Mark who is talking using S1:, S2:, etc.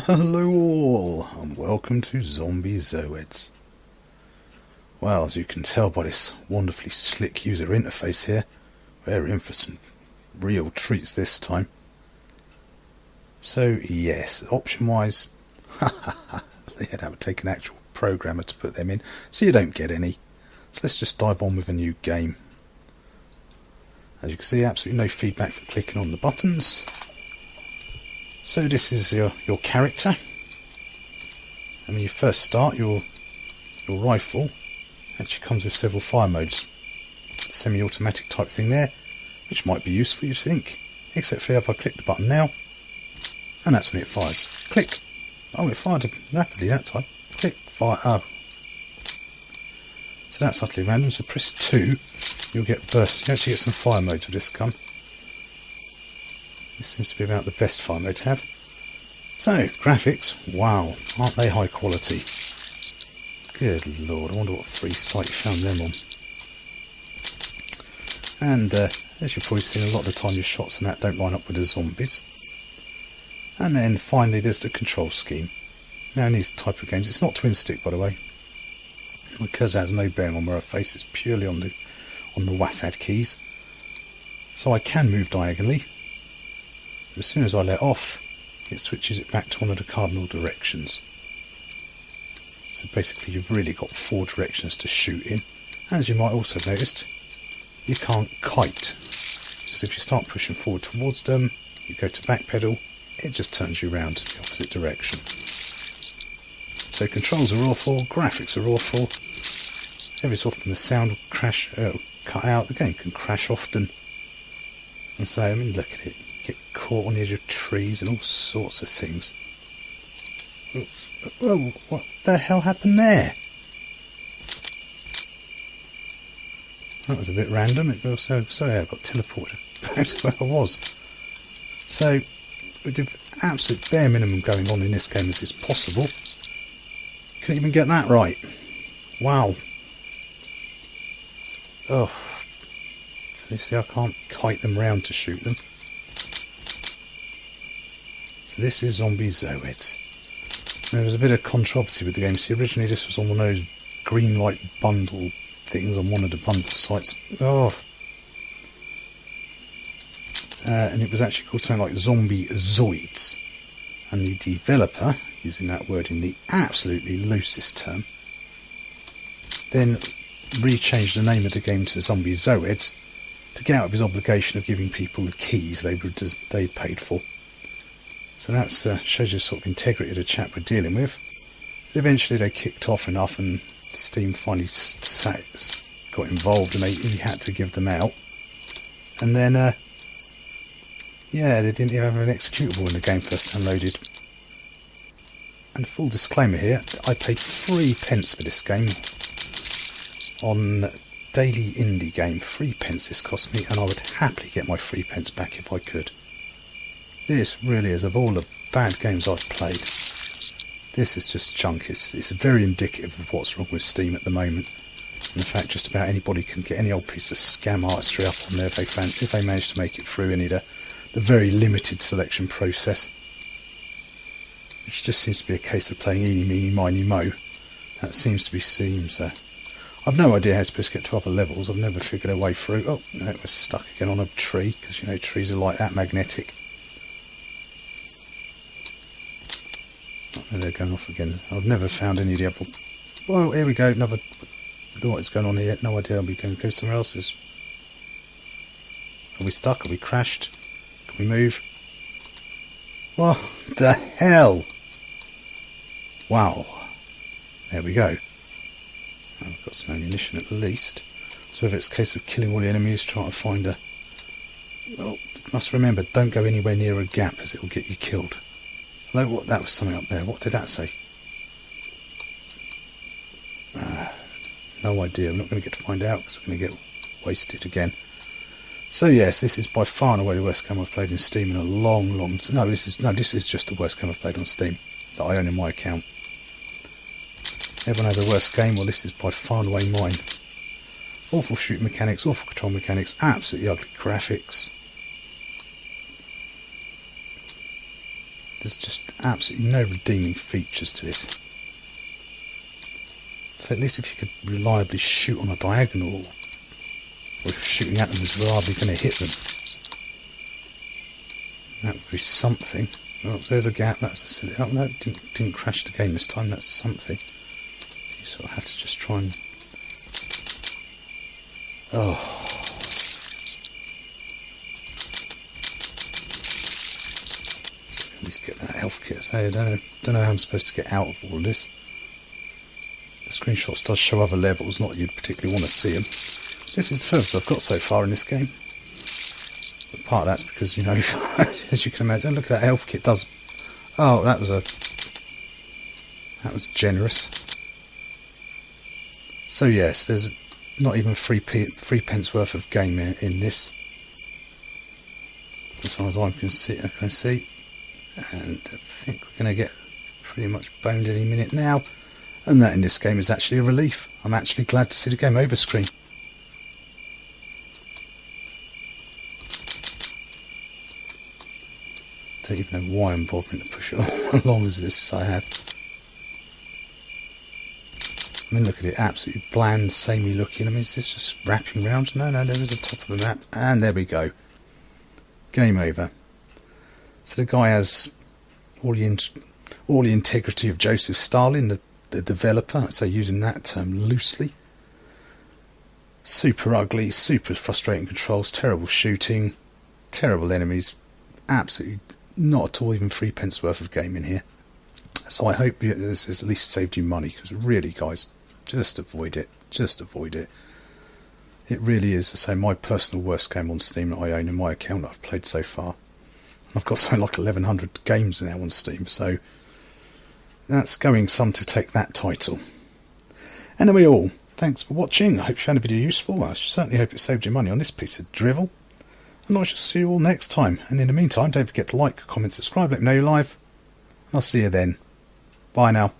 S1: Hello all, and welcome to Zombie Zoeds. Well, as you can tell by this wonderfully slick user interface here, we're in for some real treats this time. So yes, option-wise, yeah, that would take an actual programmer to put them in, so you don't get any. So let's just dive on with a new game. As you can see, absolutely no feedback for clicking on the buttons. So this is your character, and when you first start, your rifle actually comes with several fire modes. Semi-automatic type thing there, which might be useful, you think, except for if I click the button now, and that's when it fires. Click. Oh, it fired rapidly that time. Click, fire. Oh. So that's utterly random, so press 2, you'll get bursts. You actually get some fire modes with this gun. This seems to be about the best fire mode to have. So, graphics, wow, aren't they high quality? Good lord, I wonder what free site you found them on. And as you've probably seen, a lot of the time your shots and that don't line up with the zombies. And then finally there's the control scheme. Now in these type of games, it's not twin stick by the way, because it has no bearing on where I face, it's purely on the WASD keys. So I can move diagonally. As soon as I let off, it switches it back to one of the cardinal directions. So basically you've really got 4 directions to shoot in. As you might also have noticed, you can't kite. Because if you start pushing forward towards them, you go to backpedal, it just turns you around the opposite direction. So controls are awful, graphics are awful. Every so often the sound will crash, cut out, the game can crash often. And so, I mean, look at it. Get caught on the edge of trees and all sorts of things. Whoa, what the hell happened there? That was a bit random. It was sorry, I got teleported back to where I was. So, with the absolute bare minimum going on in this game as is possible, couldn't even get that right. Wow. Oh. So you see, I can't kite them round to shoot them. So this is Zombie Zoeds. There was a bit of controversy with the game. See, originally this was on one of those green light bundle things on one of the bundle sites. Oh. And it was actually called something like Zombie Zoeds. And the developer, using that word in the absolutely loosest term, then rechanged the name of the game to Zombie Zoeds to get out of his obligation of giving people the keys they paid for. So that shows you the sort of integrity of the chap we're dealing with. But eventually they kicked off enough and Steam finally got involved and he had to give them out. And then, yeah, they didn't even have an executable when the game first downloaded. And full disclaimer here, I paid 3 pence for this game on Daily Indie Game. 3 pence this cost me, and I would happily get my 3 pence back if I could. This really is, of all the bad games I've played, this is just junk. It's very indicative of what's wrong with Steam at the moment. And the fact just about anybody can get any old piece of scam artistry up on there if they manage to make it through any of the very limited selection process. Which just seems to be a case of playing eeny, meeny, miny, mo. That seems to be seems. I've no idea how it's supposed to get to other levels. I've never figured a way through. Oh, no, it was stuck again on a tree, because, you know, trees are like that, magnetic. Oh, they're going off again. I've never found any of the other... Well, here we go, another... What is going on here? No idea. Are we going to go somewhere else? Are we stuck? Are we crashed? Can we move? What the hell? Wow. There we go. I've got some ammunition at least. So if it's a case of killing all the enemies, trying to find a... Well, must remember, don't go anywhere near a gap as it will get you killed. Hello, what? That was something up there. What did that say? No idea. I'm not going to get to find out because we're going to get wasted again. So yes, this is by far and away the worst game I've played in Steam in a long time. No, this is just the worst game I've played on Steam that I own in my account. Everyone has a worse game. Well, this is by far and away mine. Awful shooting mechanics, awful control mechanics, absolutely ugly graphics. There's just absolutely no redeeming features to this. So at least if you could reliably shoot on a diagonal, or if shooting at them is reliably going to hit them, that would be something. Oh, there's a gap. That's a silly. Oh no, it didn't crash the game this time. That's something. You sort of have to just try and. Oh. So at least get that health kit. So I don't know how I'm supposed to get out of all of this. The screenshots does show other levels, not that you'd particularly want to see them. This is the furthest I've got so far in this game. But part of that's because, you know, as you can imagine, look at that health kit does. Oh, that was generous. So yes, there's not even three pence worth of game in this, as far as I can see. And I think we're going to get pretty much boned any minute now. And that in this game is actually a relief. I'm actually glad to see the game over screen. Don't even know why I'm bothering to push it along as this as I have. I mean, look at it, absolutely bland, samey looking. I mean, is this just wrapping round? No, there is a top of the map. And there we go. Game over. So the guy has all the integrity of Joseph Stalin, the developer, so using that term loosely. Super ugly, super frustrating controls, terrible shooting, terrible enemies, absolutely not at all even 3 pence worth of game in here. So I hope this has at least saved you money, because really guys, just avoid it. It really is, I say, my personal worst game on Steam that I own in my account that I've played so far. I've got something like 1100 games now on Steam, so that's going some to take that title. Anyway all, thanks for watching. I hope you found the video useful. I certainly hope it saved you money on this piece of drivel. And I shall see you all next time. And in the meantime, don't forget to like, comment, subscribe, let me know you're live. And I'll see you then. Bye now.